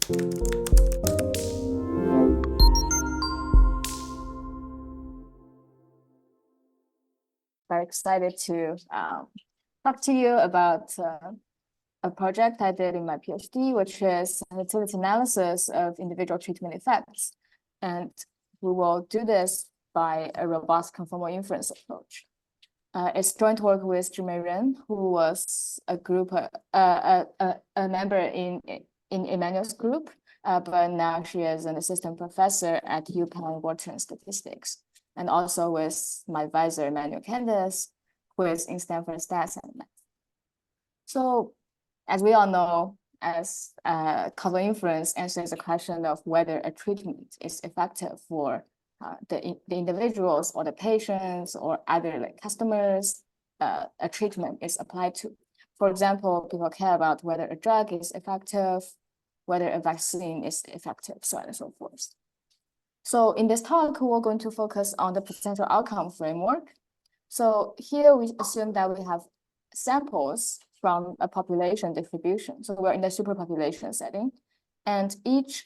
Very excited to talk to you about a project I did in my PhD, which is utility analysis of individual treatment effects. And we will do this by a robust conformal inference approach. It's joint work with Ren, who was a member in Emmanuel's group, but now she is an assistant professor at UPenn Water and Statistics, and also with my advisor, Emmanuel Candace, who is in Stanford Stats and Math. So as we all know, as causal inference answers the question of whether a treatment is effective for the individuals or the patients or other like customers a treatment is applied to. For example, people care about whether a drug is effective, whether a vaccine is effective, so on and so forth. So in this talk, we're going to focus on the potential outcome framework. So here we assume that we have samples from a population distribution. So we're in the superpopulation setting, and each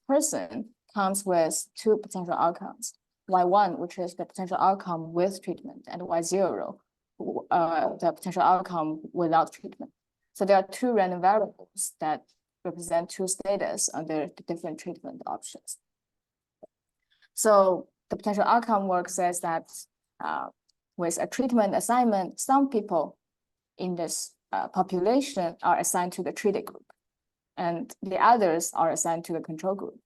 person comes with two potential outcomes. Y1, which is the potential outcome with treatment, and Y0, the potential outcome without treatment. So there are two random variables that represent two status under the different treatment options. So the potential outcome work says that with a treatment assignment, some people in this population are assigned to the treated group, and the others are assigned to the control group.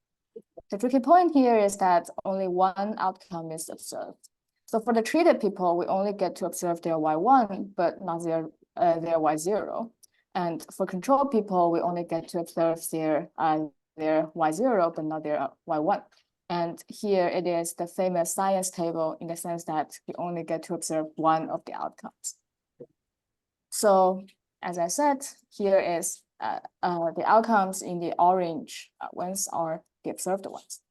The tricky point here is that only one outcome is observed. So for the treated people, we only get to observe their Y1, but not their Y0. And for control people, we only get to observe their Y0, but not their Y1. And here it is the famous science table in the sense that we only get to observe one of the outcomes. So as I said, here is the outcomes in the orange ones are the observed ones.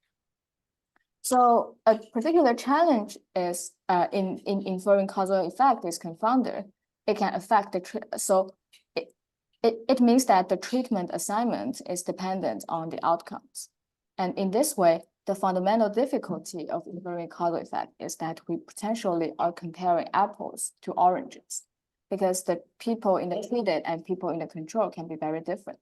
So a particular challenge is in inferring causal effect is confounder. It can affect the it means that the treatment assignment is dependent on the outcomes. And in this way, the fundamental difficulty of inferring causal effect is that we potentially are comparing apples to oranges, because the people in the treated and people in the control can be very different.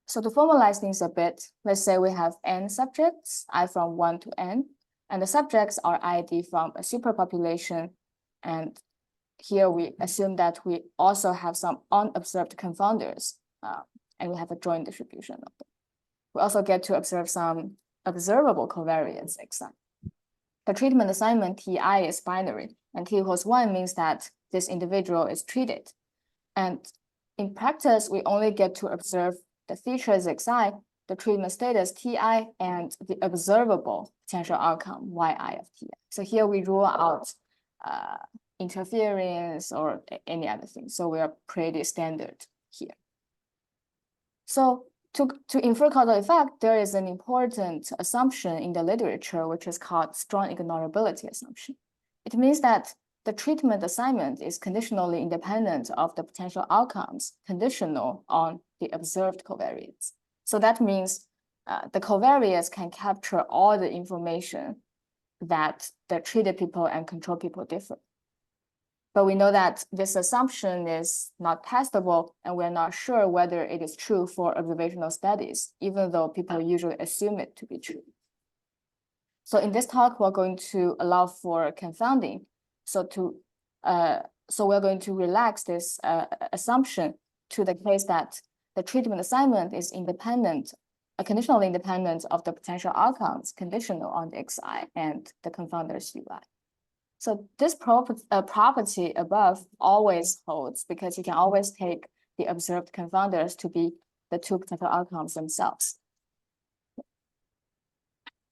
So to formalize things a bit, let's say we have n subjects, I from 1 to n, and the subjects are ID from a superpopulation. And here we assume that we also have some unobserved confounders, and we have a joint distribution of them. We also get to observe some observable covariance xi. The treatment assignment Ti is binary, and T equals 1 means that this individual is treated. And in practice, we only get to observe the features xi, the treatment status Ti, and the observable potential outcome Yi of Ti. So here we rule out interference or any other thing. So we are pretty standard here. So to infer causal effect, there is an important assumption in the literature, which is called strong ignorability assumption. It means that the treatment assignment is conditionally independent of the potential outcomes, conditional on the observed covariates. So that means the covariates can capture all the information that the treated people and control people differ. But we know that this assumption is not testable, and we're not sure whether it is true for observational studies, even though people usually assume it to be true. So in this talk, we're going to allow for confounding. So we're going to relax this assumption to the case that the treatment assignment is independent, conditionally independent of the potential outcomes, conditional on the xi and the confounders ui. So this property above always holds, because you can always take the observed confounders to be the two potential outcomes themselves.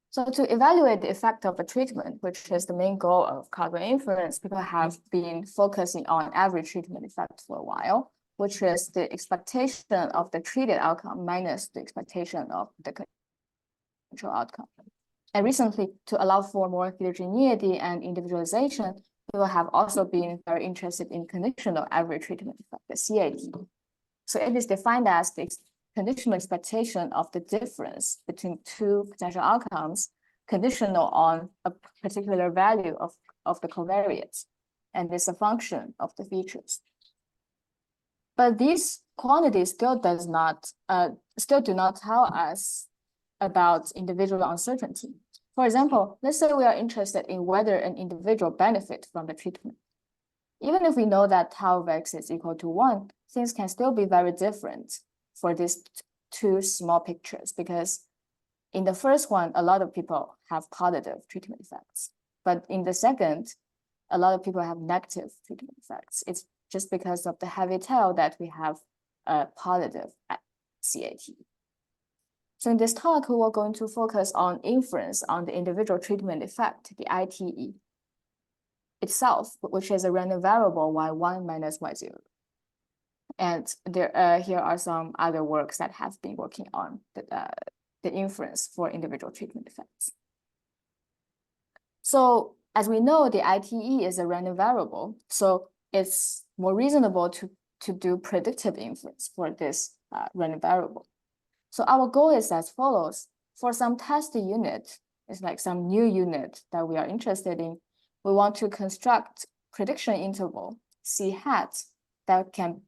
So to evaluate the effect of a treatment, which is the main goal of causal inference, people have been focusing on average treatment effect for a while, which is the expectation of the treated outcome minus the expectation of the control outcome. And recently, to allow for more heterogeneity and individualization, people have also been very interested in conditional average treatment effect, the CAT. So it is defined as the conditional expectation of the difference between two potential outcomes conditional on a particular value of the covariates, and it's a function of the features. But these quantities still do not tell us about individual uncertainty. For example, let's say we are interested in whether an individual benefits from the treatment. Even if we know that tau of x is equal to 1, things can still be very different for these two small pictures, because in the first one, a lot of people have positive treatment effects. But in the second, a lot of people have negative treatment effects. It's just because of the heavy tail that we have a positive CAT. So in this talk, we are going to focus on inference on the individual treatment effect, the ITE itself, which is a random variable y1 minus y0. And there, here are some other works that have been working on the inference for individual treatment effects. So as we know, the ITE is a random variable, so it's more reasonable to do predictive inference for this random variable. So our goal is as follows. For some test unit, it's like some new unit that we are interested in, we want to construct prediction interval C hat that can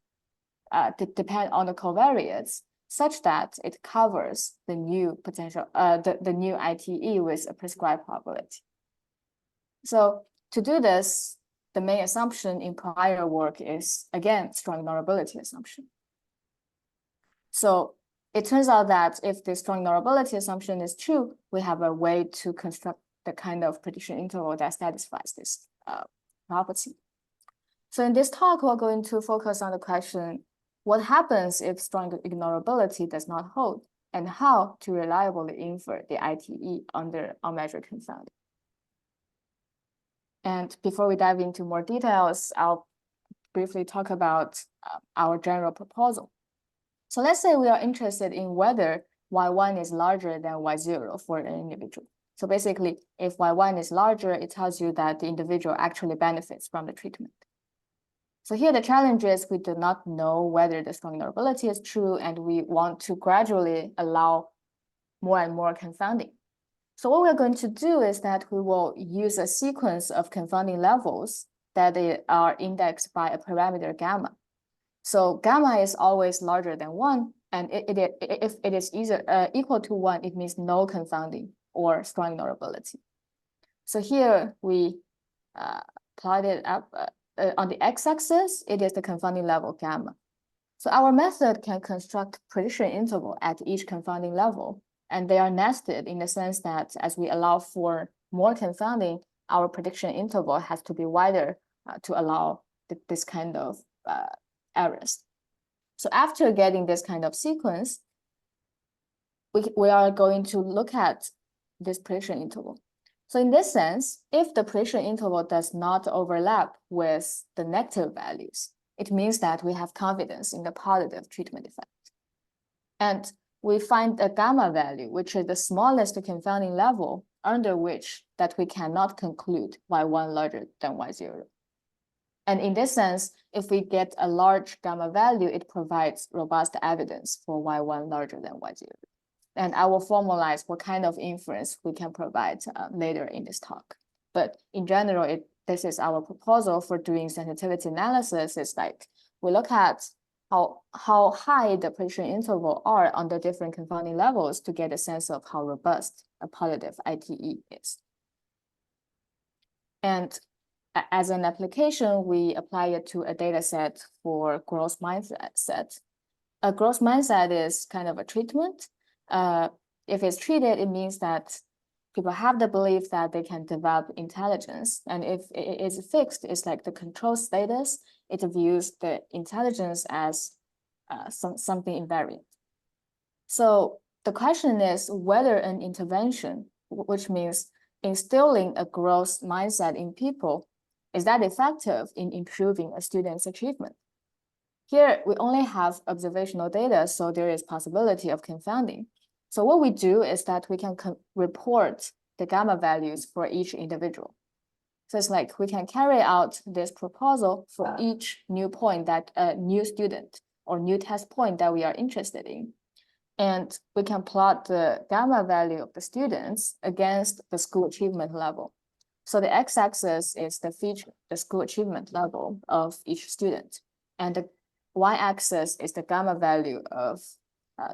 depend on the covariates such that it covers the new potential, the new ITE with a prescribed probability. So to do this, the main assumption in prior work is, again, strong ignorability assumption. So it turns out that if the strong ignorability assumption is true, we have a way to construct the kind of prediction interval that satisfies this property. So in this talk, we're going to focus on the question, what happens if strong ignorability does not hold, and how to reliably infer the ITE under unmeasured confounding. And before we dive into more details, I'll briefly talk about our general proposal. So let's say we are interested in whether y1 is larger than y0 for an individual. So basically, if y1 is larger, it tells you that the individual actually benefits from the treatment. So here the challenge is we do not know whether the strong ignorability is true, and we want to gradually allow more and more confounding. So what we're going to do is that we will use a sequence of confounding levels that are indexed by a parameter gamma. So gamma is always larger than 1, and if it is either equal to 1, it means no confounding or strong ignorability. So here we plot it up on the x-axis, it is the confounding level gamma. So our method can construct prediction interval at each confounding level, and they are nested in the sense that as we allow for more confounding, our prediction interval has to be wider to allow this kind of errors. So after getting this kind of sequence, we are going to look at this prediction interval. So in this sense, if the prediction interval does not overlap with the negative values, it means that we have confidence in the positive treatment effect. And we find a gamma value, which is the smallest confounding level under which that we cannot conclude y1 larger than y0. And in this sense, if we get a large gamma value, it provides robust evidence for y1 larger than y0. And I will formalize what kind of inference we can provide later in this talk. But in general, this is our proposal for doing sensitivity analysis. It's like we look at how high the prediction interval are on the different confounding levels to get a sense of how robust a positive ITE is. And as an application, we apply it to a data set for growth mindset. A growth mindset is kind of a treatment. If it's treated, it means that people have the belief that they can develop intelligence. And if it is fixed, it's like the control status. It views the intelligence as something invariant. So the question is whether an intervention, which means instilling a growth mindset in people, is that effective in improving a student's achievement? Here, we only have observational data, so there is possibility of confounding. So what we do is that we can report the gamma values for each individual. So it's like we can carry out this proposal for each new point that a new student or new test point that we are interested in. And we can plot the gamma value of the students against the school achievement level. So the x-axis is the school achievement level of each student. And the y-axis is the gamma value of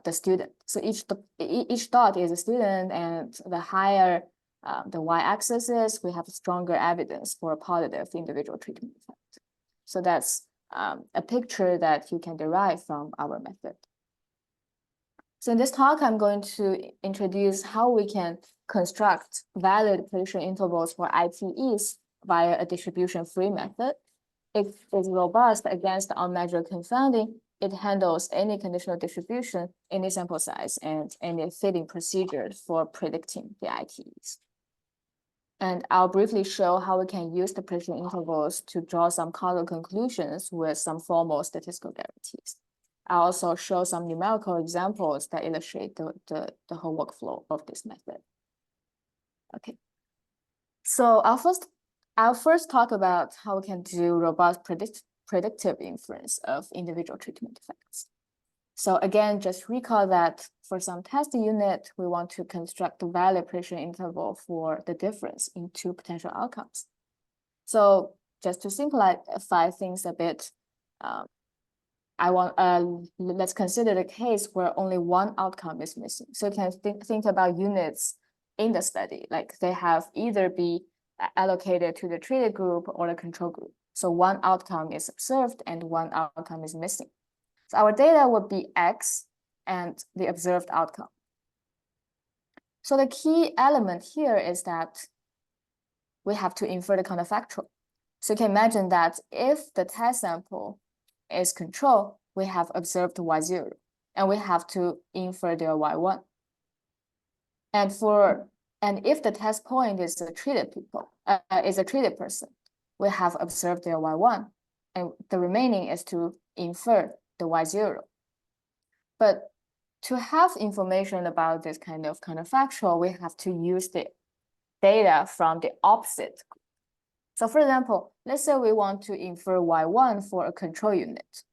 the student. So each dot is a student, and the higher the y-axis is, we have stronger evidence for a positive individual treatment effect. So that's a picture that you can derive from our method. So in this talk, I'm going to introduce how we can construct valid prediction intervals for IPEs via a distribution-free method. It is robust against unmeasured confounding. It handles any conditional distribution, any sample size, and any fitting procedure for predicting the IPEs. And I'll briefly show how we can use the prediction intervals to draw some causal conclusions with some formal statistical guarantees. I'll also show some numerical examples that illustrate the whole workflow of this method. Okay. So I'll first talk about how we can do robust predictive inference of individual treatment effects. So again, just recall that for some test unit, we want to construct the valid prediction interval for the difference in two potential outcomes. So just to simplify things a bit, let's consider the case where only one outcome is missing. So you can think about units in the study, like they have either be allocated to the treated group or the control group. So one outcome is observed and one outcome is missing. So our data would be X and the observed outcome. So the key element here is that we have to infer the counterfactual. So you can imagine that if the test sample is control, we have observed Y0, and we have to infer their Y1. And if the test point is a treated person, we have observed their Y1, and the remaining is to infer the Y0. But to have information about this kind of counterfactual, we have to use the data from the opposite group. So for example, let's say we want to infer Y1 for a control unit.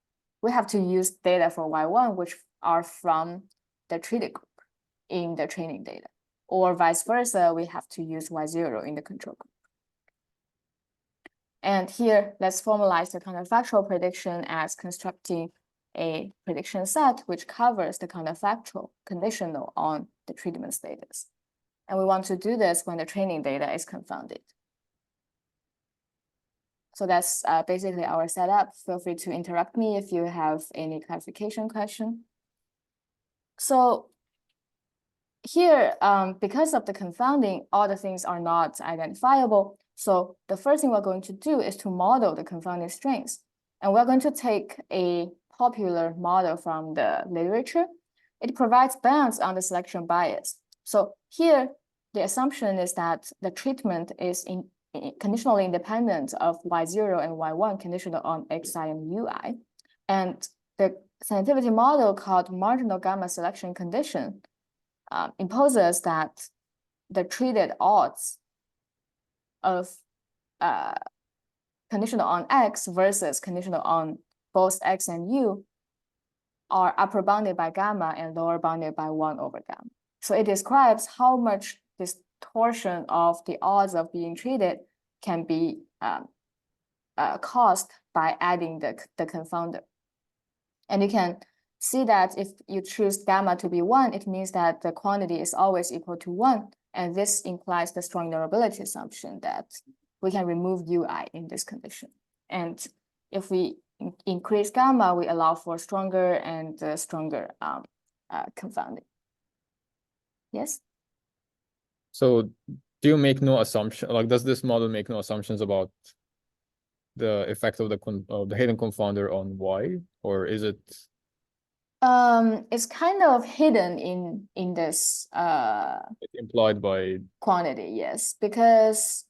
We have to use data for Y1, which are from the treated group in the training data. Or vice versa, we have to use Y0 in the control group. And here, let's formalize the counterfactual prediction as constructing a prediction set which covers the counterfactual conditional on the treatment status. And we want to do this when the training data is confounded. So that's basically our setup. Feel free to interrupt me if you have any clarification question. So here, because of the confounding, all the things are not identifiable. So the first thing we're going to do is to model the confounding strings. And we're going to take a popular model from the literature. It provides bounds on the selection bias. So here, the assumption is that the treatment is conditionally independent of Y0 and Y1 conditional on Xi and Ui. And the sensitivity model called marginal gamma selection condition imposes that the treated odds of conditional on X versus conditional on both X and U are upper bounded by gamma and lower bounded by 1 over gamma. So it describes how much distortion of the odds of being treated can be caused by adding the confounder. And you can see that if you choose gamma to be 1, it means that the quantity is always equal to 1. And this implies the strong durability assumption that we can remove Ui in this condition. And if we increase gamma, we allow for stronger and stronger confounding. Yes? So do you make no assumption, like does this model make no assumptions about the effect of the hidden confounder on Y, or is it? It's kind of hidden in this It's implied by quantity, yes, because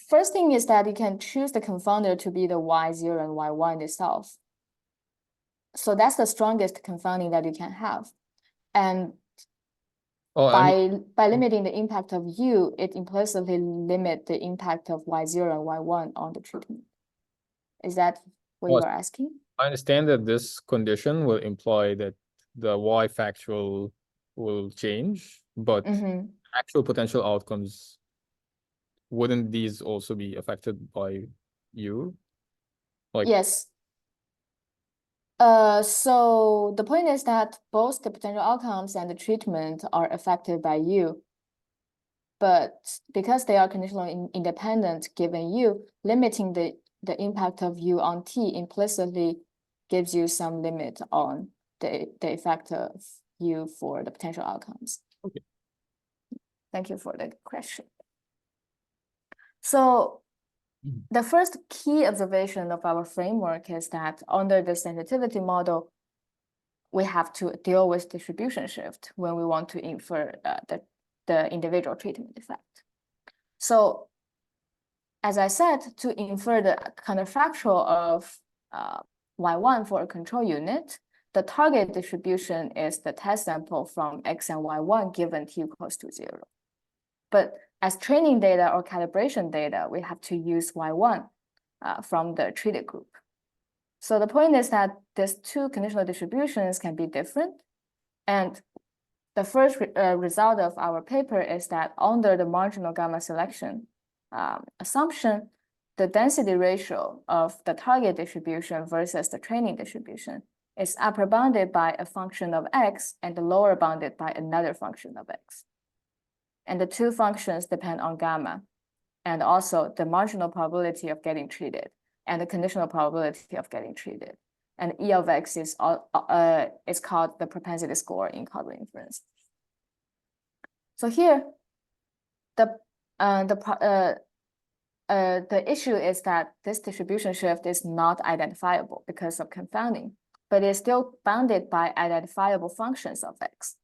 first thing is that you can choose the confounder to be the Y0 and Y1 itself. So that's the strongest confounding that you can have. And by limiting the impact of U, it implicitly limit the impact of Y0 and Y1 on the treatment. Is that what you are asking? I understand that this condition will imply that the y factual will change, but actual potential outcomes, wouldn't these also be affected by you? Like, Yes. So the point is that both the potential outcomes and the treatment are affected by you. But because they are conditionally independent given U, limiting the impact of U on T implicitly gives you some limit on the effect of U for the potential outcomes. Okay. Thank you for the question. So the first key observation of our framework is that under the sensitivity model, we have to deal with distribution shift when we want to infer the individual treatment effect. So as I said, to infer the counterfactual of y1 for a control unit, the target distribution is the test sample from x and y1 given t equals to 0. But as training data or calibration data, we have to use y1 from the treated group. So the point is that these two conditional distributions can be different. And the first result of our paper is that under the marginal gamma selection assumption, the density ratio of the target distribution versus the training distribution is upper bounded by a function of x and the lower bounded by another function of x. And the two functions depend on gamma and also the marginal probability of getting treated and the conditional probability of getting treated. And E of x is called the propensity score in causal inference. So here, the issue is that this distribution shift is not identifiable because of confounding, but it's still bounded by identifiable functions of x.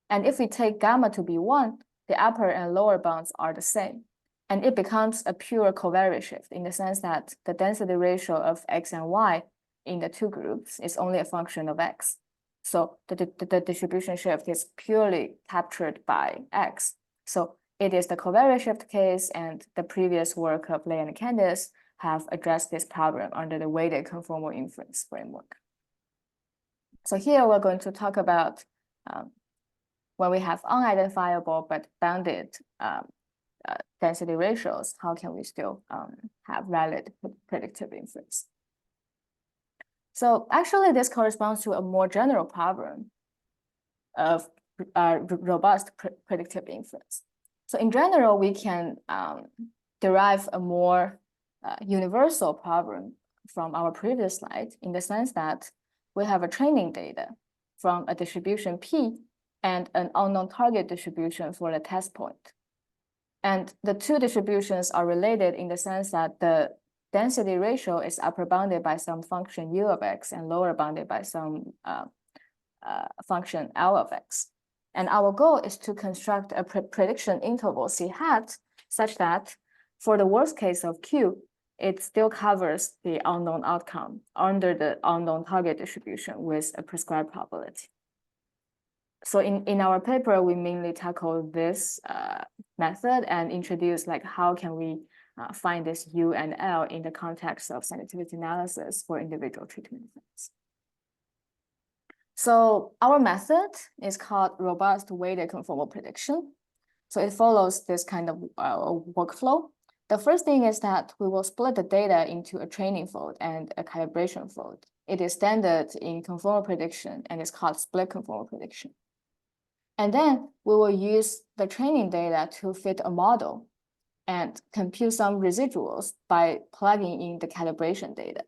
And if we take gamma to be 1, the upper and lower bounds are the same. And it becomes a pure covariance shift in the sense that the density ratio of x and y in the two groups is only a function of x. So the distribution shift is purely captured by x. So it is the covariance shift case, and the previous work of Lei and Candice have addressed this problem under the weighted conformal inference framework. So here we're going to talk about when we have unidentifiable but bounded density ratios, how can we still have valid predictive inference? So actually, this corresponds to a more general problem of robust predictive inference. So in general, we can derive a more universal problem from our previous slide in the sense that we have a training data from a distribution P and an unknown target distribution for the test point. And the two distributions are related in the sense that the density ratio is upper bounded by some function U of x and lower bounded by some function L of x. And our goal is to construct a prediction interval C hat such that for the worst case of Q, it still covers the unknown outcome under the unknown target distribution with a prescribed probability. So in our paper, we mainly tackle this method and introduce like how can we find this U and L in the context of sensitivity analysis for individual treatment effects. So our method is called robust weighted conformal prediction. So it follows this kind of workflow. The first thing is that we will split the data into a training fold and a calibration fold. It is standard in conformal prediction and it's called split conformal prediction. And then we will use the training data to fit a model and compute some residuals by plugging in the calibration data.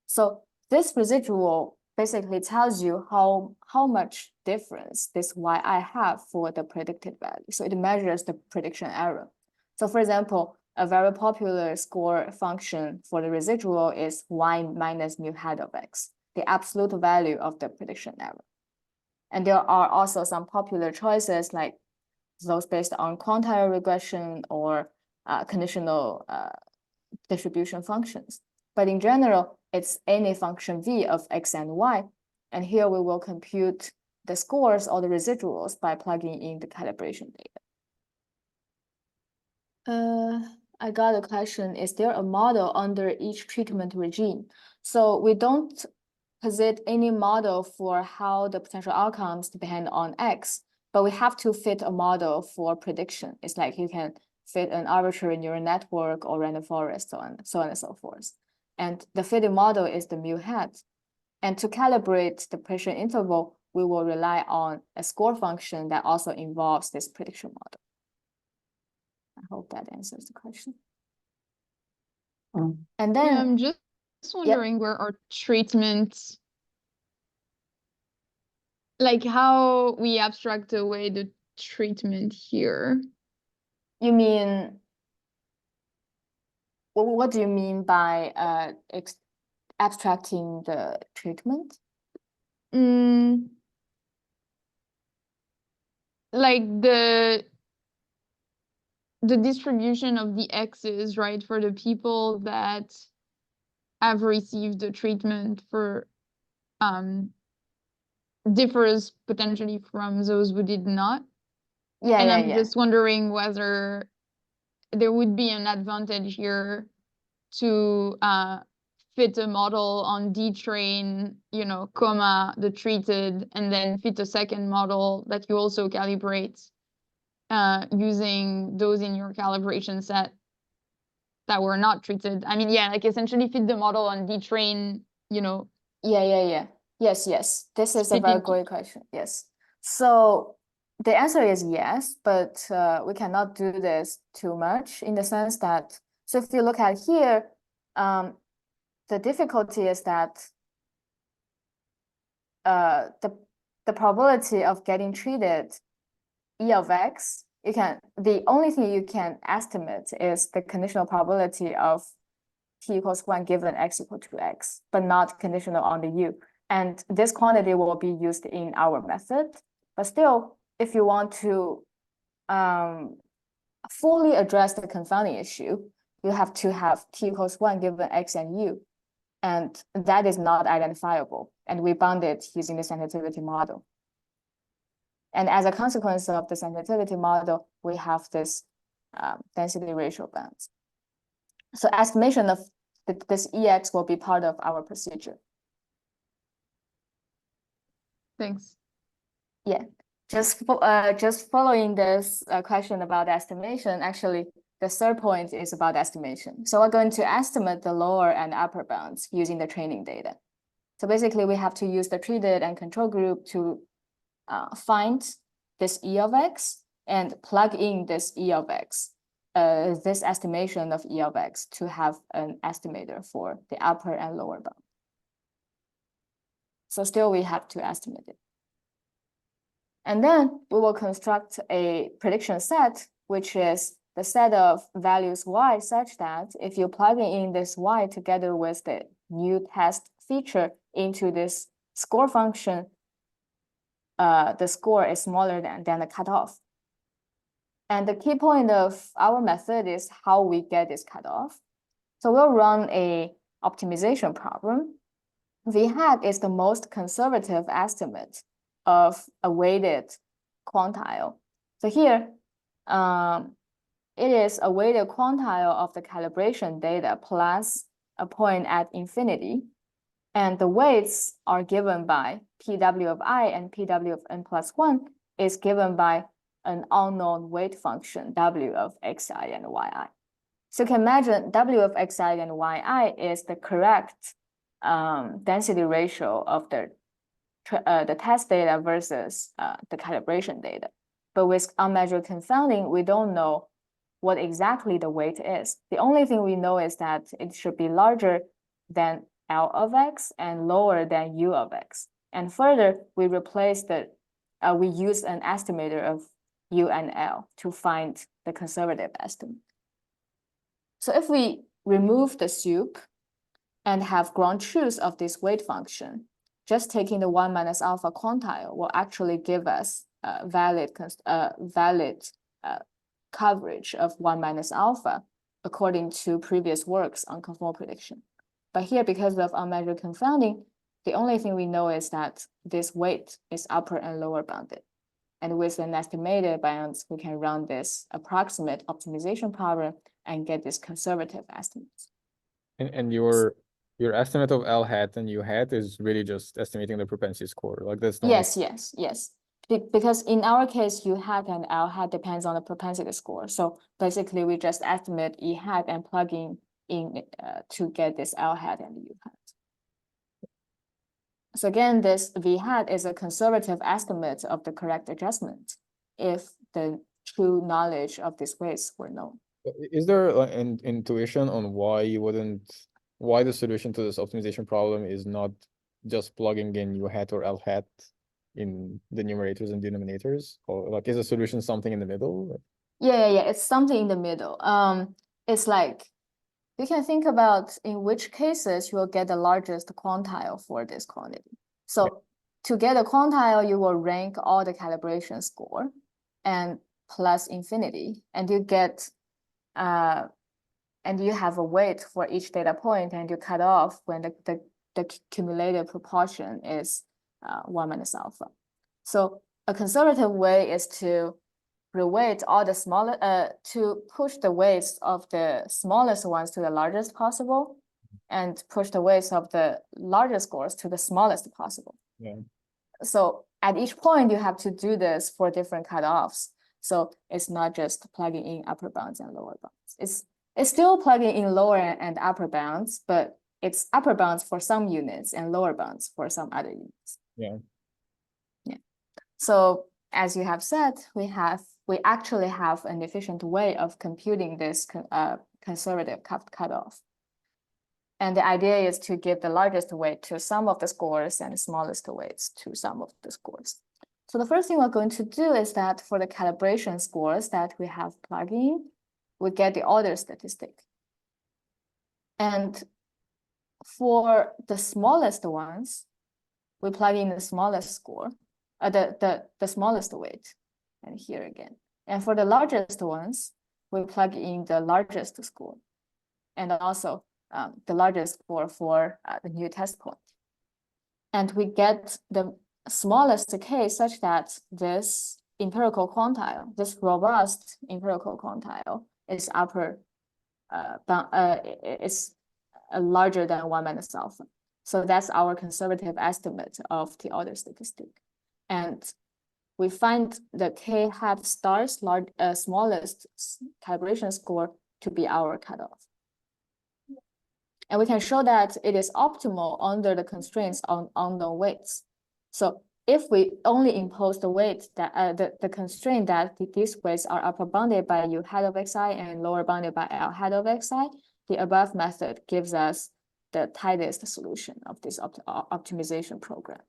So this residual basically tells you how much difference this yi have for the predicted value. So it measures the prediction error. So for example, a very popular score function for the residual is y minus mu hat of x, the absolute value of the prediction error. And there are also some popular choices like those based on quantile regression or conditional distribution functions. But in general, it's any function v of x and y. And here we will compute the scores or the residuals by plugging in the calibration data. I got a question, is there a model under each treatment regime? So we don't posit any model for how the potential outcomes depend on X, but we have to fit a model for prediction. It's like you can fit an arbitrary neural network or random forest, so on and so forth. And the fitting model is the mu hat. And to calibrate the prediction interval, we will rely on a score function that also involves this prediction model. I hope that answers the question. And then I'm just wondering where our treatment, like how we abstract away the treatment here. You mean, what do you mean by abstracting the treatment? Like the distribution of the X's, right, for the people that have received the treatment for differs potentially from those who did not. I'm just wondering whether there would be an advantage here to fit a model on D train, comma, the treated, and then fit a second model that you also calibrate using those in your calibration set that were not treated. I mean, like essentially fit the model on D train, Yes. This is a very great question. Yes. So the answer is yes, but we cannot do this too much in the sense that, so if you look at here, the difficulty is that the probability of getting treated E of X, the only thing you can estimate is the conditional probability of T equals 1 given X equal to X, but not conditional on the U. And this quantity will be used in our method. But still, if you want to fully address the confounding issue, you have to have T equals 1 given X and U. And that is not identifiable. And we bound it using the sensitivity model. And as a consequence of the sensitivity model, we have this density ratio bounds. So estimation of this EX will be part of our procedure. Thanks. Yeah, just following this question about estimation, actually, the third point is about estimation. So we're going to estimate the lower and upper bounds using the training data. So basically, we have to use the treated and control group to find this E of X and plug in this E of X, this estimation of E of X to have an estimator for the upper and lower bound. So still we have to estimate it. And then we will construct a prediction set, which is the set of values Y such that if you plug in this Y together with the new test feature into this score function, the score is smaller than the cutoff. And the key point of our method is how we get this cutoff. So we'll run a optimization problem. V hat is the most conservative estimate of a weighted quantile. So here, it is a weighted quantile of the calibration data plus a point at infinity. And the weights are given by PW of I and PW of n plus 1 is given by an unknown weight function, W of Xi and Yi. So you can imagine W of Xi and Yi is the correct density ratio of the test data versus the calibration data. But with unmeasured confounding, we don't know what exactly the weight is. The only thing we know is that it should be larger than L of X and lower than U of X. And further, we replace we use an estimator of U and L to find the conservative estimate. So if we remove the soup and have ground truth of this weight function, just taking the 1 minus alpha quantile will actually give us valid coverage of 1 minus alpha according to previous works on conformal prediction. But here, because of unmeasured confounding, the only thing we know is that this weight is upper and lower bounded. And with an estimated bounds, we can run this approximate optimization problem and get this conservative estimates. And your your estimate of L hat and U hat is really just estimating the propensity score. Like that's not yes. Because in our case, U hat and L hat depends on the propensity score. So basically, we just estimate E hat and plug in to get this L hat and U hat. So again, this V hat is a conservative estimate of the correct adjustment if the true knowledge of these weights were known. Is there an intuition on why the solution to this optimization problem is not just plugging in U hat or L hat in the numerators and denominators? Or like, is the solution something in the middle? Yeah, it's something in the middle. It's like, you can think about in which cases you will get the largest quantile for this quantity. So to get a quantile, you will rank all the calibration score and plus infinity, and you get and you have a weight for each data point, and you cut off when the cumulative proportion is 1 minus alpha. So a conservative way is to reweight all the smaller, to push the weights of the smallest ones to the largest possible, and push the weights of the largest scores to the smallest possible. Yeah. So at each point, you have to do this for different cutoffs. So it's not just plugging in upper bounds and lower bounds. It's still plugging in lower and upper bounds, but it's upper bounds for some units and lower bounds for some other units. Yeah. So as you have said, we actually have an efficient way of computing this conservative cutoff. And the idea is to give the largest weight to some of the scores and the smallest weights to some of the scores. So the first thing we're going to do is that for the calibration scores that we have plugged in, we get the order statistic. And for the smallest ones, we plug in the smallest score, the smallest weight, and here again. And for the largest ones, we plug in the largest score, and also the largest score for the new test point. And we get the smallest case such that this empirical quantile, this robust empirical quantile, is is larger than 1 minus alpha. So that's our conservative estimate of the order statistic. And we find the K hat star's smallest calibration score to be our cutoff. And we can show that it is optimal under the constraints on unknown weights. So if we only impose the weight that the constraint that these weights are upper bounded by U hat of xi and lower bounded by L hat of xi, the above method gives us the tightest solution of this optimization program.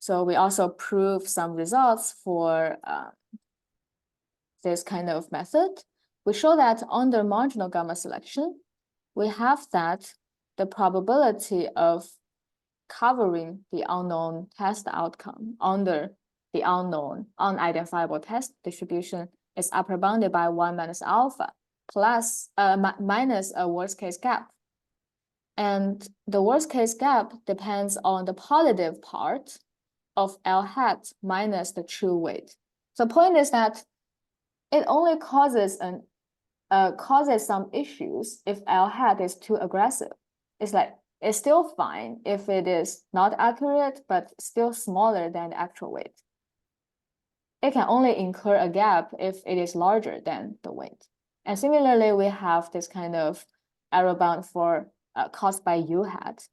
So we also prove some results for this kind of method. We show that under marginal gamma selection, we have that the probability of covering the unknown test outcome under the unknown unidentifiable test distribution is upper bounded by 1 minus alpha plus minus a worst case gap. And the worst case gap depends on the positive part of L hat minus the true weight. So the point is that it only causes some issues if L hat is too aggressive. It's like, it's still fine if it is not accurate, but still smaller than the actual weight. It can only incur a gap if it is larger than the weight. And similarly, we have this kind of error bound for caused by U hat.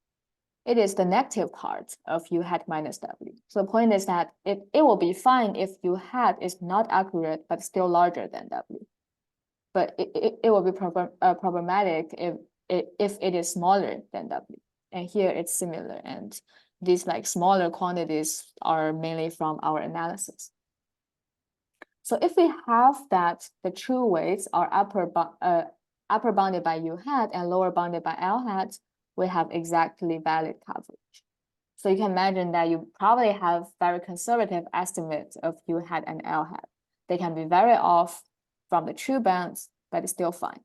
It is the negative part of U hat minus W. So the point is that it will be fine if U hat is not accurate, but still larger than W. But it will be problematic if it is smaller than W. And here it's similar. And these like smaller quantities are mainly from our analysis. So if we have that the true weights are upper bounded by U hat and lower bounded by L hat, we have exactly valid coverage. So you can imagine that you probably have very conservative estimates of U hat and L hat. They can be very off from the true bounds, but it's still fine.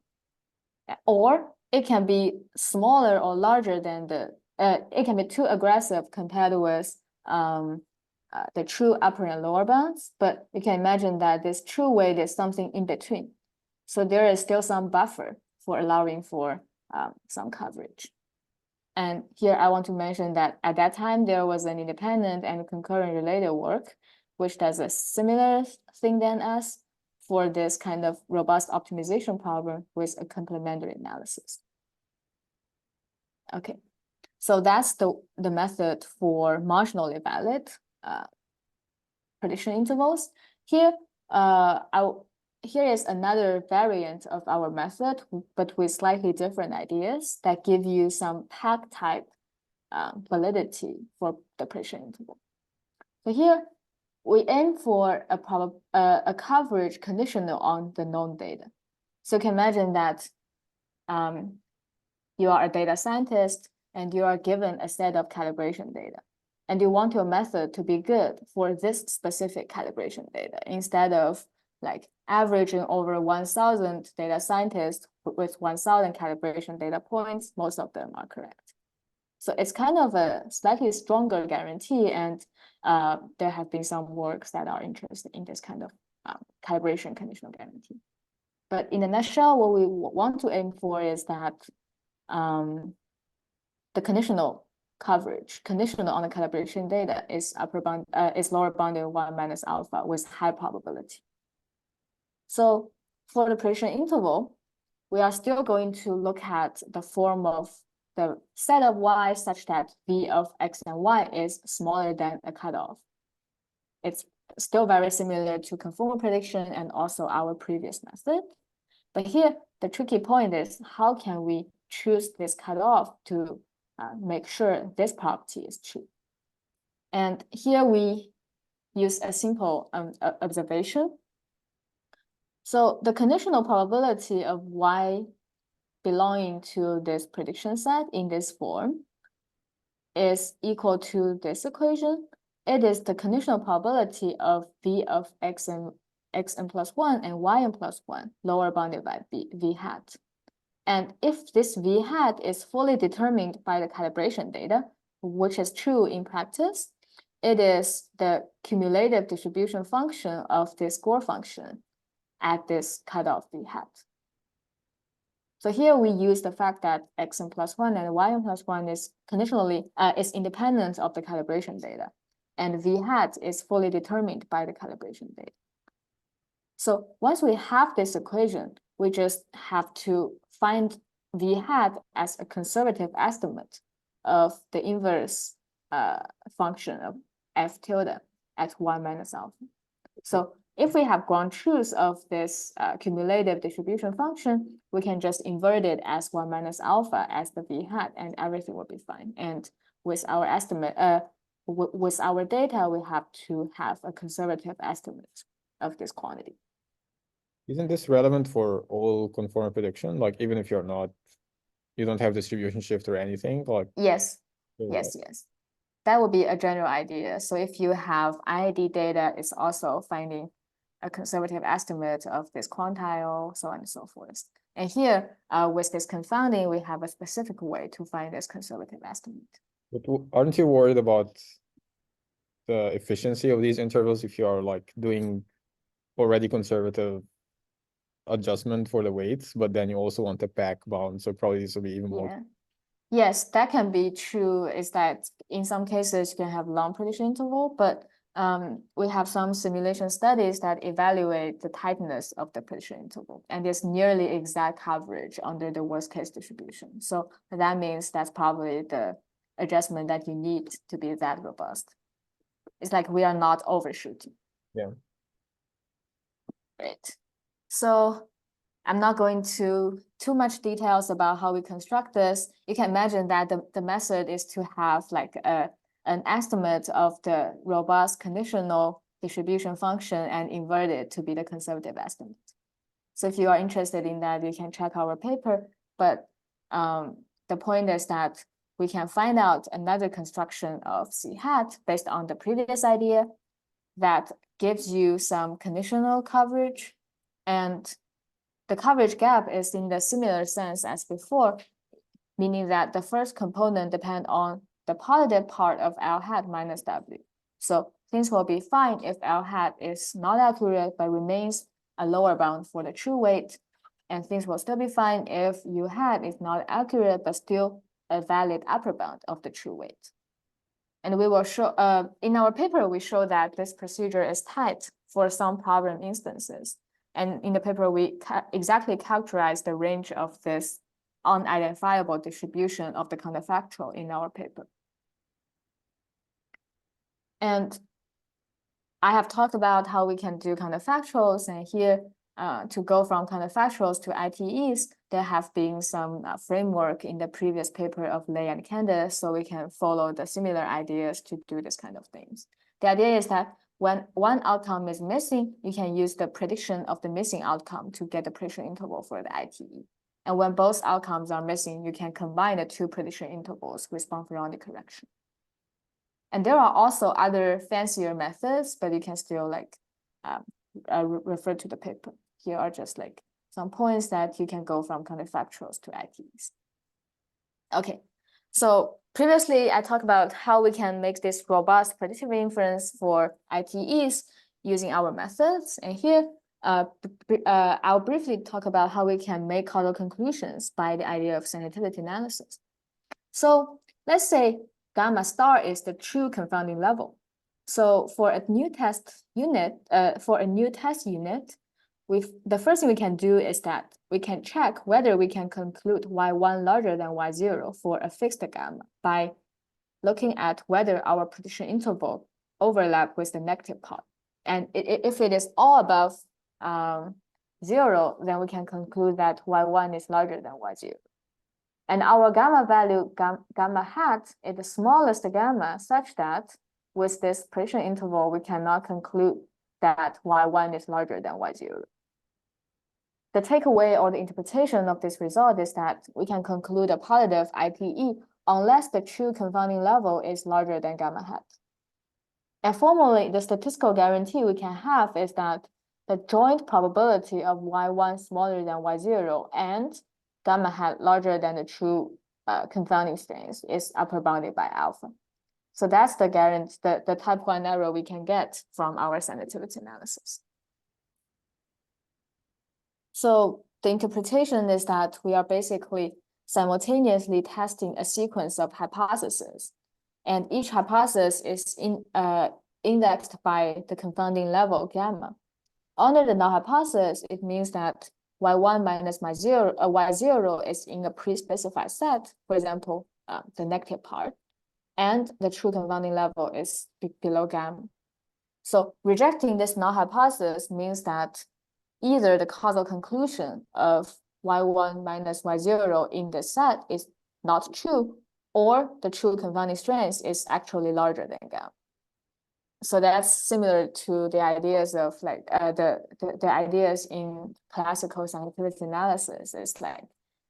Or it can be smaller or larger than it can be too aggressive compared with the true upper and lower bounds, but you can imagine that this true weight is something in between. So there is still some buffer for allowing for some coverage. And here I want to mention that at that time, there was an independent and concurrent related work, which does a similar thing than us for this kind of robust optimization problem with a complementary analysis. Okay, so that's the method for marginally valid prediction intervals. Here, here is another variant of our method, but with slightly different ideas that give you some pack type validity for the prediction interval. So here, we aim for a coverage conditional on the known data. So you can imagine that you are a data scientist and you are given a set of calibration data. And you want your method to be good for this specific calibration data instead of like averaging over 1,000 data scientists with 1,000 calibration data points, most of them are correct. So it's kind of a slightly stronger guarantee, and there have been some works that are interested in this kind of calibration conditional guarantee. But in a nutshell, what we want to aim for is that the conditional coverage, conditional on the calibration data, is lower bounded 1 minus alpha with high probability. So for the prediction interval, we are still going to look at the form of the set of y such that v of x and y is smaller than a cutoff. It's still very similar to conformal prediction and also our previous method. But here, the tricky point is how can we choose this cutoff to make sure this property is true? And here we use a simple observation. So the conditional probability of y belonging to this prediction set in this form is equal to this equation. It is the conditional probability of v of xn plus 1 and yn plus 1 lower bounded by v hat. And if this v hat is fully determined by the calibration data, which is true in practice, it is the cumulative distribution function of this score function at this cutoff v hat. So here we use the fact that xn plus 1 and yn plus 1 is conditionally is independent of the calibration data, and v hat is fully determined by the calibration data. So once we have this equation, we just have to find v hat as a conservative estimate of the inverse function of f tilde at 1 minus alpha. So if we have ground truth of this cumulative distribution function, we can just invert it as 1 minus alpha as the v hat, and everything will be fine. And with our estimate, with our data, we have to have a conservative estimate of this quantity. Isn't this relevant for all conformal prediction? Like even if you don't have distribution shift or anything, like yes. That would be a general idea. So if you have IID data, it's also finding a conservative estimate of this quantile, so on and so forth. And here, with this confounding, we have a specific way to find this conservative estimate. But aren't you worried about the efficiency of these intervals if you are like doing already conservative adjustment for the weights, but then you also want the pack bound, so probably this will be even more. Yes, that can be true. Is that in some cases you can have long prediction interval, but we have some simulation studies that evaluate the tightness of the prediction interval, and there's nearly exact coverage under the worst case distribution. So that means that's probably the adjustment that you need to be that robust. It's like we are not overshooting. Yeah. Right. So I'm not going to too much details about how we construct this. You can imagine that the method is to have like an estimate of the robust conditional distribution function and invert it to be the conservative estimate. So if you are interested in that, you can check our paper. But the point is that we can find out another construction of C hat based on the previous idea that gives you some conditional coverage, and the coverage gap is in the similar sense as before, meaning that the first component depends on the positive part of L hat minus W. So things will be fine if L hat is not accurate but remains a lower bound for the true weight. And things will still be fine if U hat is not accurate, but still a valid upper bound of the true weight. And we will show, in our paper, we show that this procedure is tight for some problem instances. And in the paper, we exactly characterize the range of this unidentifiable distribution of the counterfactual in our paper. And I have talked about how we can do counterfactuals, and here to go from counterfactuals to ITEs, there have been some framework in the previous paper of Lei and Candace, so we can follow the similar ideas to do this kind of things. The idea is that when one outcome is missing, you can use the prediction of the missing outcome to get the prediction interval for the ITE. And when both outcomes are missing, you can combine the two prediction intervals with bound-Ferrandi correction. And there are also other fancier methods, but you can still like refer to the paper. Here are just like some points that you can go from counterfactuals to ITEs. Okay, so previously I talked about how we can make this robust predictive inference for ITEs using our methods. And here, I'll briefly talk about how we can make causal conclusions by the idea of sensitivity analysis. So let's say gamma star is the true confounding level. So for a new test unit, the first thing we can do is that we can check whether we can conclude y1 larger than y0 for a fixed gamma by looking at whether our prediction interval overlap with the negative part. And if it is all above 0, then we can conclude that y1 is larger than y0. And our gamma value, gamma hat, is the smallest gamma such that with this prediction interval, we cannot conclude that y1 is larger than y0. The takeaway or the interpretation of this result is that we can conclude a positive ITE unless the true confounding level is larger than gamma hat. And formally, the statistical guarantee we can have is that the joint probability of y1 smaller than y0 and gamma hat larger than the true confounding strings is upper bounded by alpha. So that's the guarantee, the type 1 error we can get from our sensitivity analysis. So the interpretation is that we are basically simultaneously testing a sequence of hypotheses, and each hypothesis is indexed by the confounding level gamma. Under the null hypothesis, it means that y1 minus y0 is in a pre-specified set, for example, the negative part, and the true confounding level is below gamma. So rejecting this null hypothesis means that either the causal conclusion of y1 minus y0 in the set is not true, or the true confounding strength is actually larger than gamma. So that's similar to the ideas of like the ideas in classical sensitivity analysis. It's like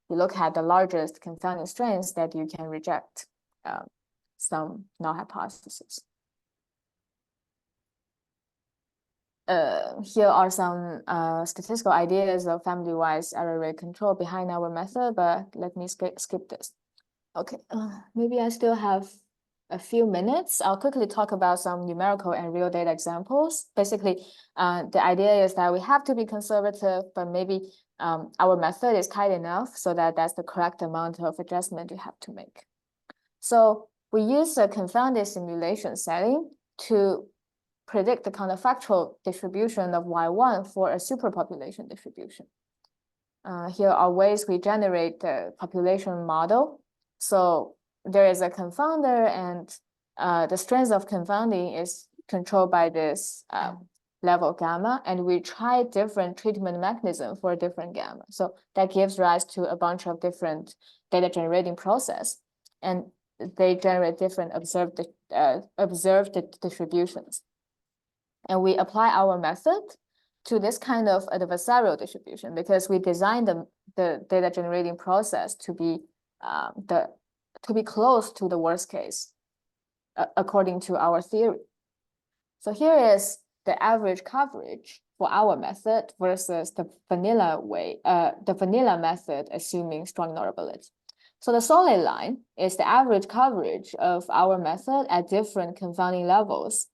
you look at the largest confounding strengths that you can reject some null hypotheses. Here are some statistical ideas of family-wise error rate control behind our method, but let me skip this. Okay, maybe I still have a few minutes. I'll quickly talk about some numerical and real data examples. Basically, the idea is that we have to be conservative, but maybe our method is tight enough so that that's the correct amount of adjustment you have to make. So we use a confounded simulation setting to predict the counterfactual distribution of y1 for a superpopulation distribution. Here are ways we generate the population model. So there is a confounder, and the strength of confounding is controlled by this level gamma, and we try different treatment mechanism for different gamma. So that gives rise to a bunch of different data generating process, and they generate different observed distributions. And we apply our method to this kind of adversarial distribution because we designed the data generating process to be close to the worst case, according to our theory. So here is the average coverage for our method versus the vanilla method, assuming strong ignorability. So the solid line is the average coverage of our method at different confounding levels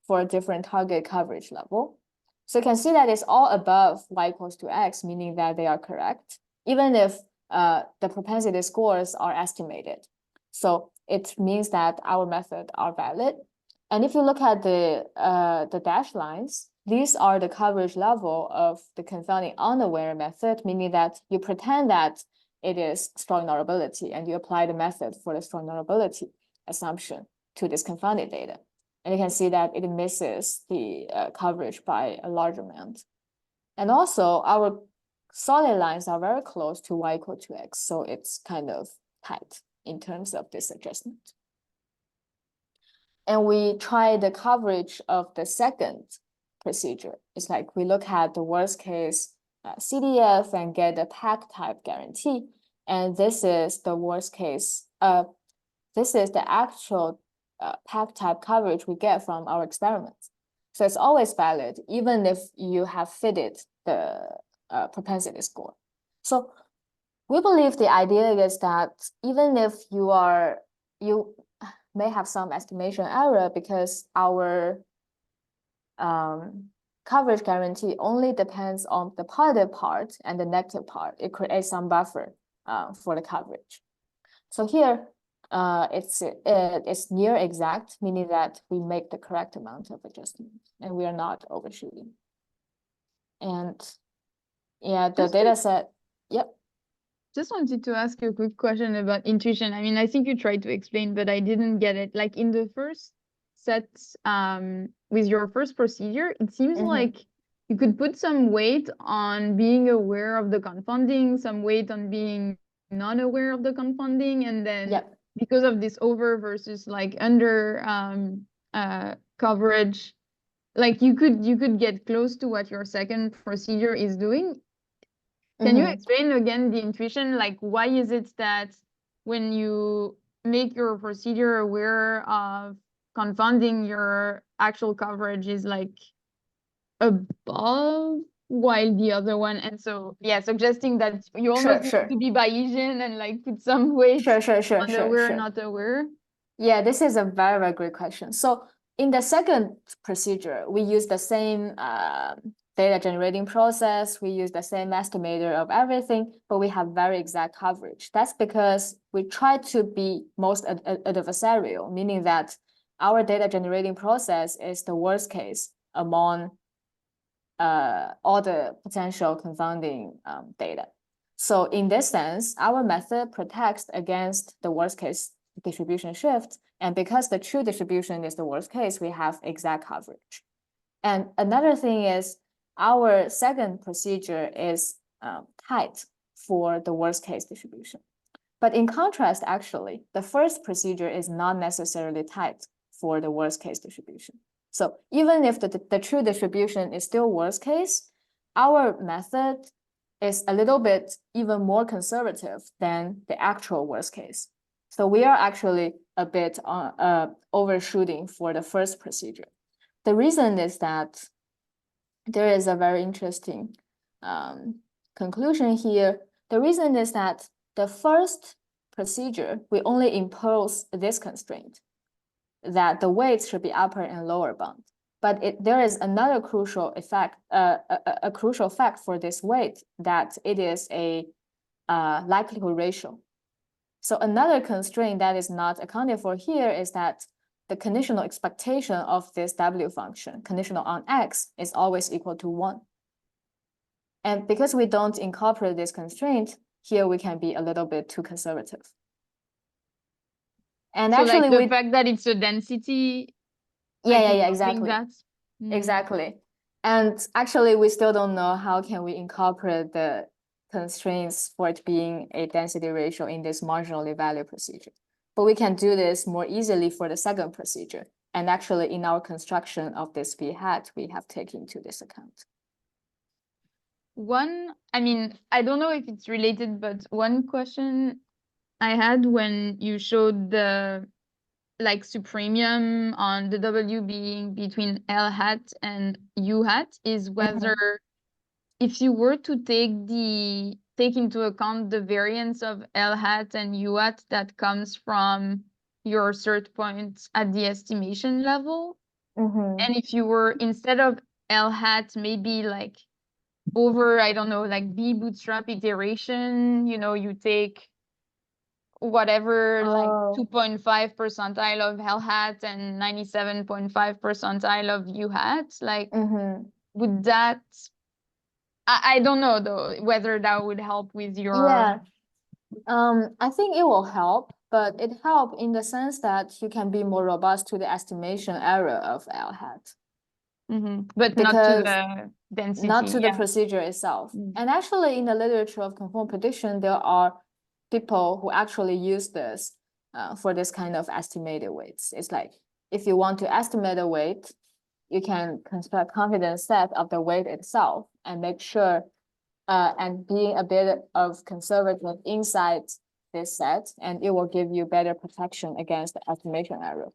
for a different target coverage level. So you can see that it's all above y equals to x, meaning that they are correct, even if the propensity scores are estimated. So it means that our method are valid. And if you look at the dashed lines, these are the coverage level of the confounding unaware method, meaning that you pretend that it is strong knowability and you apply the method for the strong knowability assumption to this confounded data. And you can see that it misses the coverage by a large amount. And also our solid lines are very close to y equal to x, so it's kind of tight in terms of this adjustment. And we try the coverage of the second procedure. It's like we look at the worst case CDF and get a pack type guarantee. And this is the worst case. This is the actual pack type coverage we get from our experiments. So it's always valid, even if you have fitted the propensity score. So we believe the idea is that even if you may have some estimation error because our coverage guarantee only depends on the positive part and the negative part. It creates some buffer for the coverage. So here, it's near exact, meaning that we make the correct amount of adjustment and we are not overshooting. And yeah, the data set, yep. Just wanted to ask you a quick question about intuition. I mean, I think you tried to explain, but I didn't get it. Like in the first set, with your first procedure, it seems like you could put some weight on being aware of the confounding, some weight on being non-aware of the confounding, and then because of this over versus like under coverage, like you could get close to what your second procedure is doing. Can you explain again the intuition? Like, why is it that when you make your procedure aware of confounding, your actual coverage is like above while the other one? And so, yeah, suggesting that you almost need to be Bayesian and like put some weight on the aware, not aware. Yeah, this is a very, very great question. So in the second procedure, we use the same data generating process. We use the same estimator of everything, but we have very exact coverage. That's because we try to be most adversarial, meaning that our data generating process is the worst case among all the potential confounding data. So in this sense, our method protects against the worst case distribution shift. And because the true distribution is the worst case, we have exact coverage. And another thing is our second procedure is tight for the worst case distribution. But in contrast, actually, the first procedure is not necessarily tight for the worst case distribution. So even if the true distribution is still worst case, our method is a little bit even more conservative than the actual worst case. So we are actually a bit overshooting for the first procedure. The reason is that there is a very interesting conclusion here. The reason is that the first procedure, we only impose this constraint, that the weights should be upper and lower bound. But there is another crucial effect, a crucial fact for this weight, that it is a likelihood ratio. So another constraint that is not accounted for here is that the conditional expectation of this W function, conditional on X, is always equal to 1. And because we don't incorporate this constraint, here we can be a little bit too conservative. And so actually, like the fact that it's a density. Exactly. Exactly. And actually, we still don't know how can we incorporate the constraints for it being a density ratio in this marginally valued procedure. But we can do this more easily for the second procedure. And actually, in our construction of this V hat, we have taken into this account. I mean, I don't know if it's related, but one question I had when you showed the like supremium on the W being between L hat and U hat is whether if you were to take into account the variance of L hat and U hat that comes from your cert points at the estimation level, and if you were, instead of L hat maybe like over, I don't know, like B bootstrap iteration, you know, you take whatever like 2.5 percentile of L hat and 97.5 percentile of U hat, like would that, I don't know though whether that would help with your I think it will help, but it help in the sense that you can be more robust to the estimation error of L hat. But not to the density. Not to the procedure itself. And actually in the literature of conformal prediction, there are people who actually use this for this kind of estimated weights. It's like, if you want to estimate a weight, you can construct confidence set of the weight itself and make sure and being a bit of conservative inside this set, and it will give you better protection against the estimation error.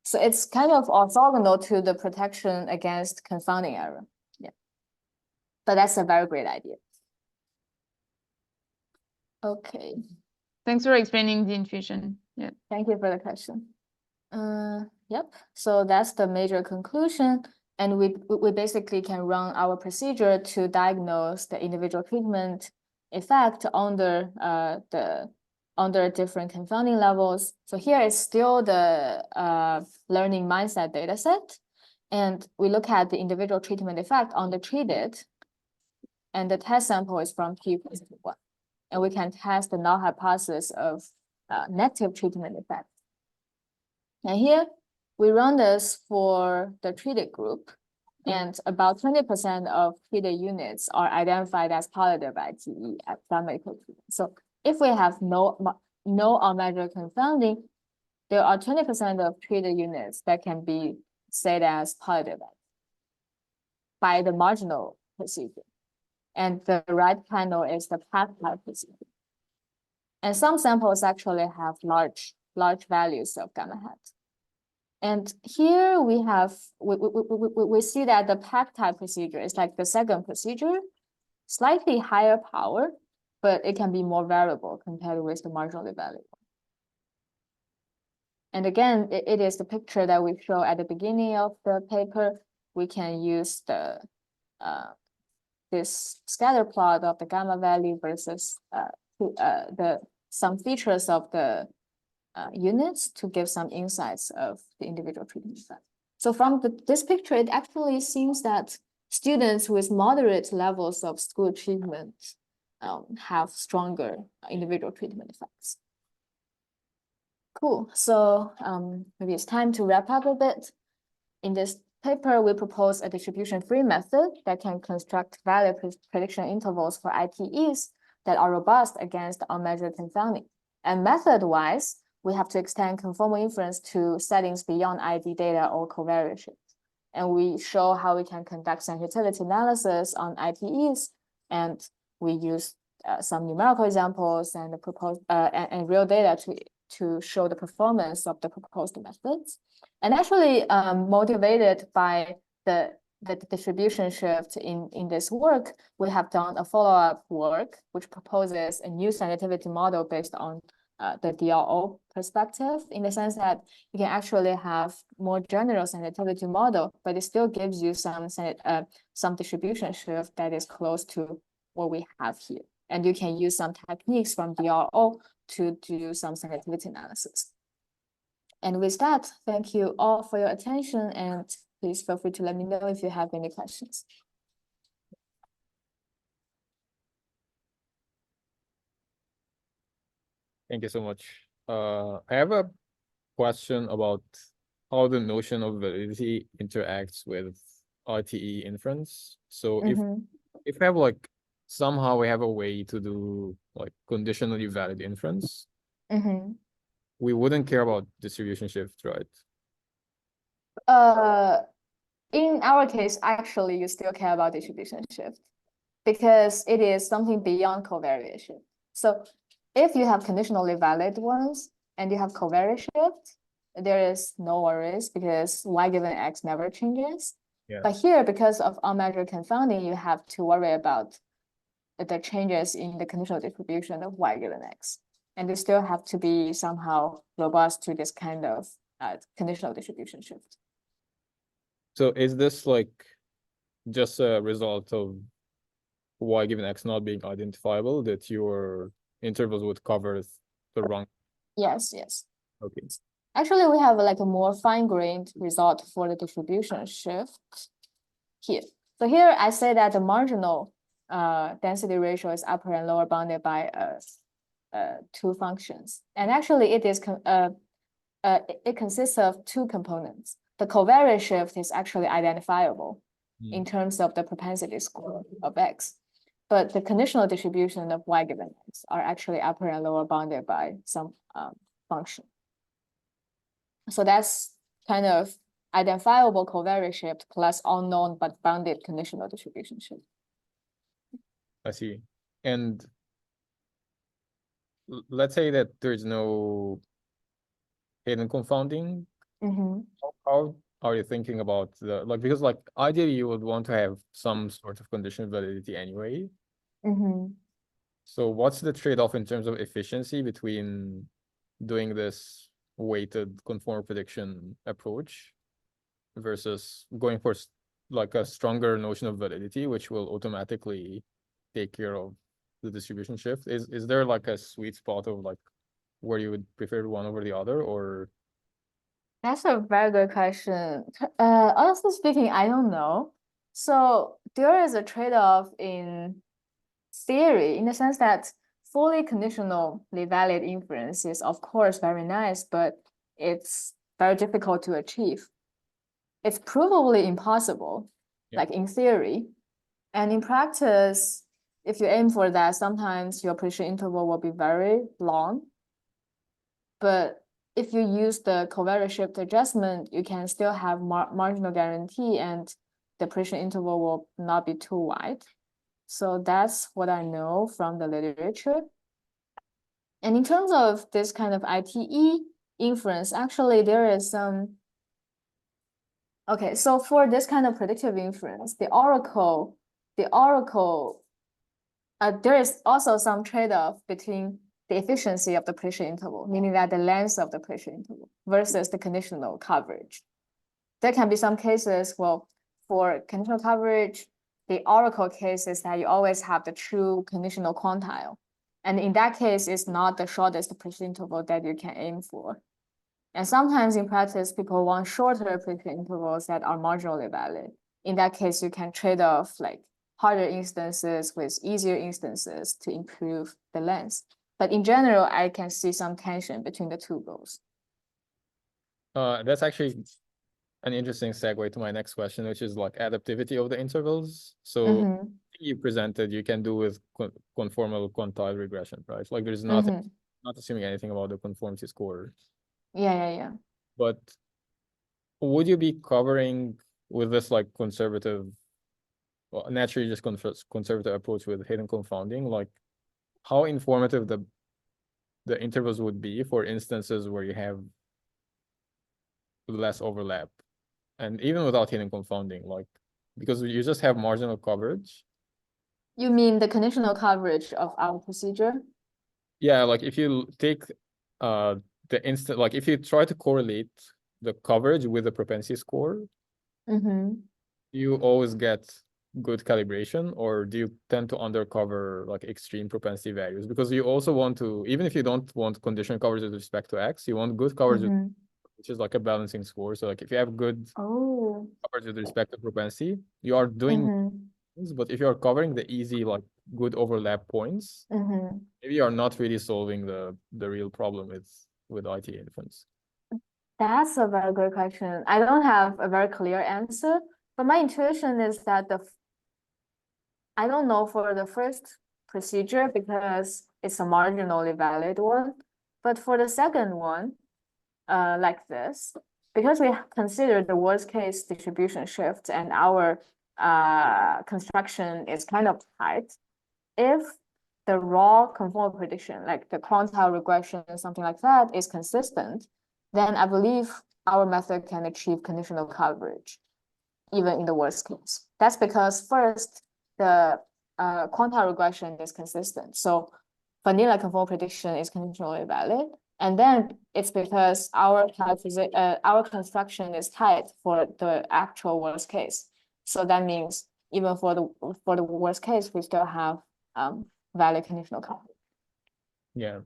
So it's kind of orthogonal to the protection against confounding error. Yeah. But that's a very great idea. Okay. Thanks for explaining the intuition. Yeah. Thank you for the question. Yep. So that's the major conclusion. And we basically can run our procedure to diagnose the individual treatment effect under different confounding levels. So here is still the learning mindset data set. And we look at the individual treatment effect on the treated. And the test sample is from P+1. And we can test the null hypothesis of negative treatment effect. And here we run this for the treated group, and about 20% of treated units are identified as positive ITE at numerical treatment. So if we have no unmeasured confounding, there are 20% of treated units that can be said as positive by the marginal procedure. And the right panel is the path type procedure. And some samples actually have large values of gamma hat. And here we have, we see that the pack type procedure is like the second procedure, slightly higher power, but it can be more variable compared with the marginally valuable. And again, it is the picture that we show at the beginning of the paper. We can use the this scatter plot of the gamma value versus some features of the units to give some insights of the individual treatment effect. So from this picture, it actually seems that students with moderate levels of school treatment have stronger individual treatment effects. Cool. So maybe it's time to wrap up a bit. In this paper, we propose a distribution-free method that can construct value prediction intervals for ITEs that are robust against unmeasured confounding. And method-wise, we have to extend conformal inference to settings beyond ID data or covariance shift. And we show how we can conduct sensitivity analysis on ITEs, and we use some numerical examples and and real data to show the performance of the proposed methods. And actually motivated by the distribution shift in this work, we have done a follow-up work which proposes a new sensitivity model based on the DRO perspective, in the sense that you can actually have more general sensitivity model, but it still gives you some distribution shift that is close to what we have here. And you can use some techniques from DRO to do some sensitivity analysis. And with that, thank you all for your attention, and please feel free to let me know if you have any questions. Thank you so much. I have a question about how the notion of validity interacts with RTE inference. So if we have like, somehow we have a way to do like conditionally valid inference, we wouldn't care about distribution shift, right? In our case, actually, you still care about distribution shift because it is something beyond covariation. So if you have conditionally valid ones and you have covariance shift, there is no worries because y given x never changes. Yeah. But here, because of unmeasured confounding, you have to worry about the changes in the conditional distribution of y given x. And you still have to be somehow robust to this kind of conditional distribution shift. So is this like just a result of y given x not being identifiable, that your intervals would cover the wrong. Yes, yes. Okay. Actually, we have like a more fine-grained result for the distribution shift here. So here I say that the marginal density ratio is upper and lower bounded by two functions. And actually it is it consists of two components. The covariance shift is actually identifiable in terms of the propensity score of x. But the conditional distribution of y given x are actually upper and lower bounded by some function. So that's kind of identifiable covariance shift plus unknown but bounded conditional distribution shift. I see. And let's say that there's no hidden confounding. How are you thinking about the, like, because like ideally you would want to have some sort of condition validity anyway. So what's the trade-off in terms of efficiency between doing this weighted conformal prediction approach versus going for like a stronger notion of validity, which will automatically take care of the distribution shift? Is there like a sweet spot of like where you would prefer one over the other, or? That's a very good question. Honestly speaking, I don't know. So there is a trade-off in theory in the sense that fully conditionally valid inference is of course very nice, but it's very difficult to achieve. It's provably impossible, like in theory. And in practice, if you aim for that, sometimes your prediction interval will be very long. But if you use the covariance shift adjustment, you can still have marginal guarantee and the prediction interval will not be too wide. So that's what I know from the literature. And in terms of this kind of ITE inference, actually there is some. Okay, so for this kind of predictive inference, there is also some trade-off between the efficiency of the prediction interval, meaning that the length of the prediction interval versus the conditional coverage. There can be some cases, well, for conditional coverage, the oracle case is that you always have the true conditional quantile. And in that case, it's not the shortest prediction interval that you can aim for. And sometimes in practice, people want shorter prediction intervals that are marginally valid. In that case, you can trade off like harder instances with easier instances to improve the length. But in general, I can see some tension between the two goals. That's actually an interesting segue to my next question, which is like adaptivity of the intervals. So you presented you can do with conformal quantile regression, right? Like there's nothing, not assuming anything about the conformity score. Yeah. But would you be covering with this like conservative, well, naturally just conservative approach with hidden confounding, like how informative the intervals would be for instances where you have less overlap? And even without hidden confounding, like, because you just have marginal coverage. You mean the conditional coverage of our procedure? Yeah, like if you take the instant, like if you try to correlate the coverage with the propensity score, you always get good calibration, or do you tend to undercover like extreme propensity values? Because you also want to, even if you don't want conditional coverage with respect to X, you want good coverage which is like a balancing score. So like if you have good coverage with respect to propensity, you are doing things, but if you are covering the easy, like good overlap points, maybe you are not really solving the real problem with IT inference. That's a very good question. I don't have a very clear answer, but my intuition is that I don't know for the first procedure because it's a marginally valid one, but for the second one, like this, because we consider the worst case distribution shift and our construction is kind of tight, if the raw conformal prediction, like the quantile regression, something like that, is consistent, then I believe our method can achieve conditional coverage, even in the worst case. That's because first, the quantile regression is consistent. So vanilla conformal prediction is conditionally valid. And then it's because our construction is tight for the actual worst case. So that means even for the worst case, we still have valid conditional coverage. Yeah.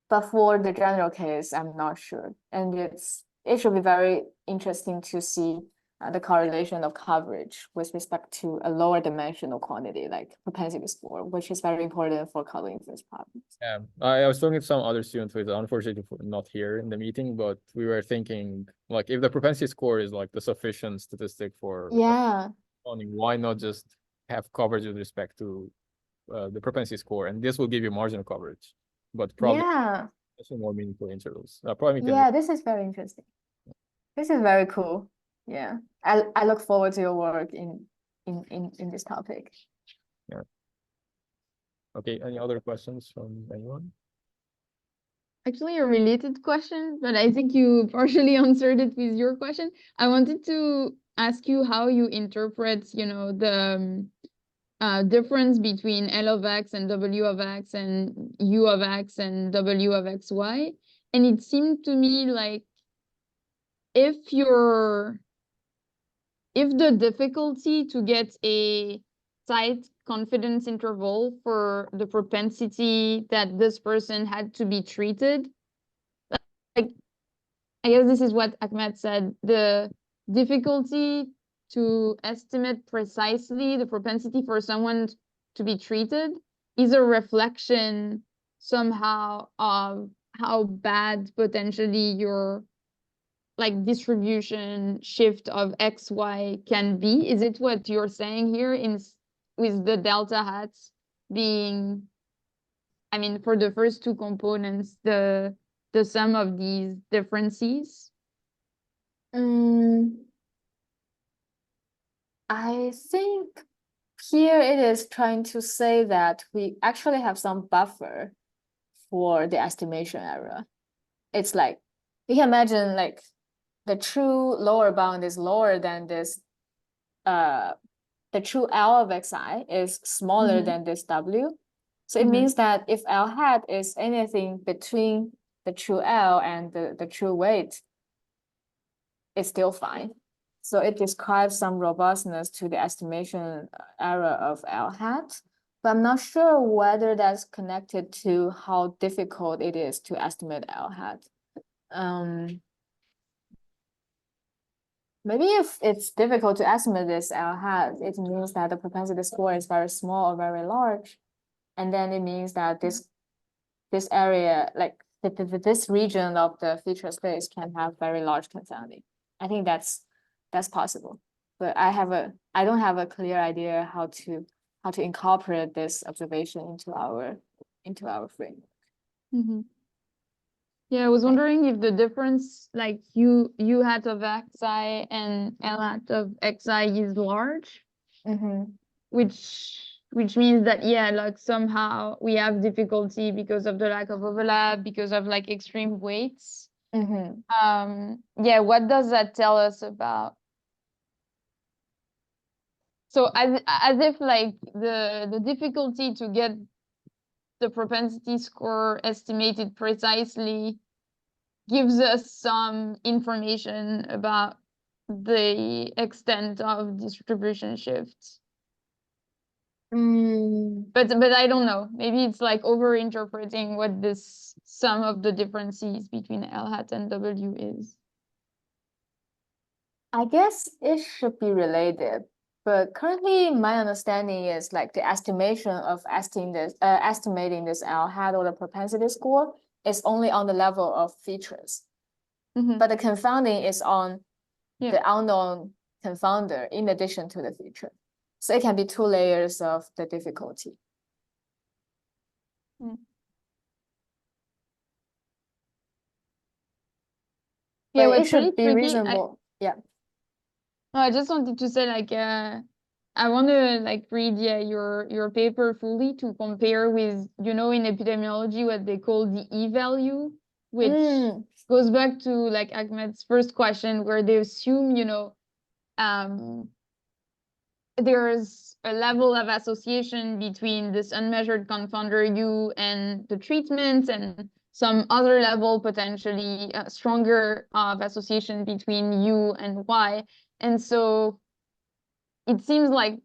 But for the general case, I'm not sure. And it should be very interesting to see the correlation of coverage with respect to a lower dimensional quantity like propensity score, which is very important for causal inference problems. Yeah, I was talking to some other students who is unfortunately not here in the meeting, but we were thinking like if the propensity score is like the sufficient statistic for why not just have coverage with respect to the propensity score, and this will give you marginal coverage, but probably more meaningful intervals. This is very interesting. This is very cool. Yeah, I look forward to your work in this topic. Yeah. Okay, any other questions from anyone? Actually, a related question, but I think you partially answered it with your question. I wanted to ask you how you interpret, the difference between L of X and W of X and U of X and W of XY. And it seemed to me like if the difficulty to get a tight confidence interval for the propensity that this person had to be treated, like I guess this is what Ahmed said, the difficulty to estimate precisely the propensity for someone to be treated is a reflection somehow of how bad potentially your like distribution shift of XY can be. Is it what you're saying here with the delta hats being, I mean, for the first two components, the sum of these differences? I think here it is trying to say that we actually have some buffer for the estimation error. It's like, you can imagine like the true lower bound is lower than this, the true L of Xi is smaller than this W. So it means that if L hat is anything between the true L and the true weight, it's still fine. So it describes some robustness to the estimation error of L hat, but I'm not sure whether that's connected to how difficult it is to estimate L hat. Maybe if it's difficult to estimate this L hat, it means that the propensity score is very small or very large. And then it means that this area, like this region of the feature space can have very large confounding. I think that's possible, but I don't have a clear idea how to incorporate this observation into our framework. Yeah, I was wondering if the difference, like U hat of Xi and L hat of Xi is large, which means that, yeah, like somehow we have difficulty because of the lack of overlap, because of like extreme weights. Yeah, what does that tell us about? So as if like the difficulty to get the propensity score estimated precisely gives us some information about the extent of distribution shifts. But I don't know. Maybe it's like over-interpreting what this sum of the differences between L hat and W is. I guess it should be related, but currently my understanding is like the estimation of estimating this L hat or the propensity score is only on the level of features. But the confounding is on the unknown confounder in addition to the feature. So it can be two layers of the difficulty. Yeah, but it should be reasonable. No, I just wanted to say like I want to like read your paper fully to compare with, in epidemiology what they call the E-value, which goes back to like Ahmed's first question where they assume, there's a level of association between this unmeasured confounder U and the treatment, and some other level potentially stronger of association between U and Y. And so it seems like,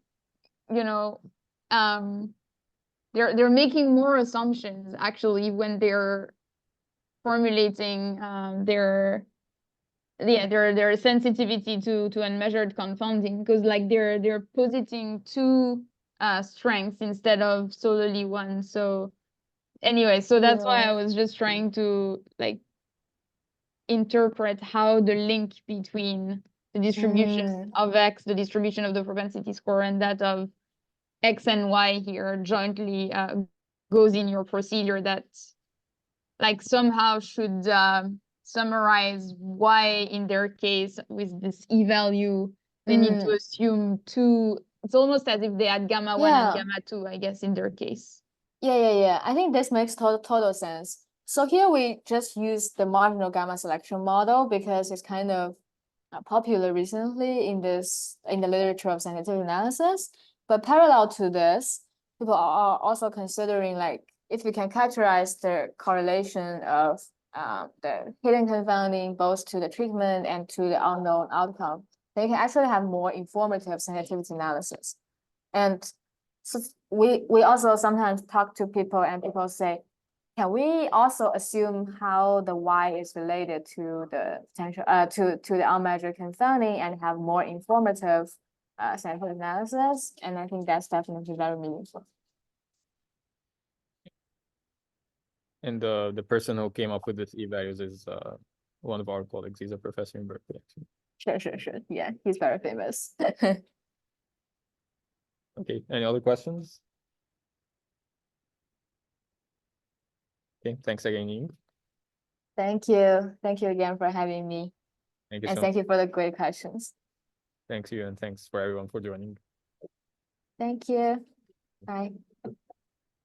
you know, they're making more assumptions actually when they're formulating their sensitivity to unmeasured confounding, because like they're positing two strengths instead of solely one. So anyway, so that's why I was just trying to like interpret how the link between the distribution of X, the distribution of the propensity score, and that of X and Y here jointly goes in your procedure that like somehow should summarize why in their case with this E value they need to assume two. It's almost as if they had gamma 1 and gamma 2, I guess, in their case. Yeah. I think this makes total sense. So here we just use the marginal gamma selection model because it's kind of popular recently in the literature of sensitivity analysis. But parallel to this, people are also considering like if we can characterize the correlation of the hidden confounding both to the treatment and to the unknown outcome, they can actually have more informative sensitivity analysis. And so we also sometimes talk to people and people say, can we also assume how the Y is related to the potential to the unmeasured confounding and have more informative sensitivity analysis? And I think that's definitely very meaningful. And the person who came up with this E-values is one of our colleagues. He's a professor in Berkeley. Sure. Yeah, he's very famous. Okay, any other questions? Okay, thanks again, Ying. Thank you again for having me. Thank you and thank you for the great questions. Thanks you, and thanks for everyone for joining. Thank you. Bye.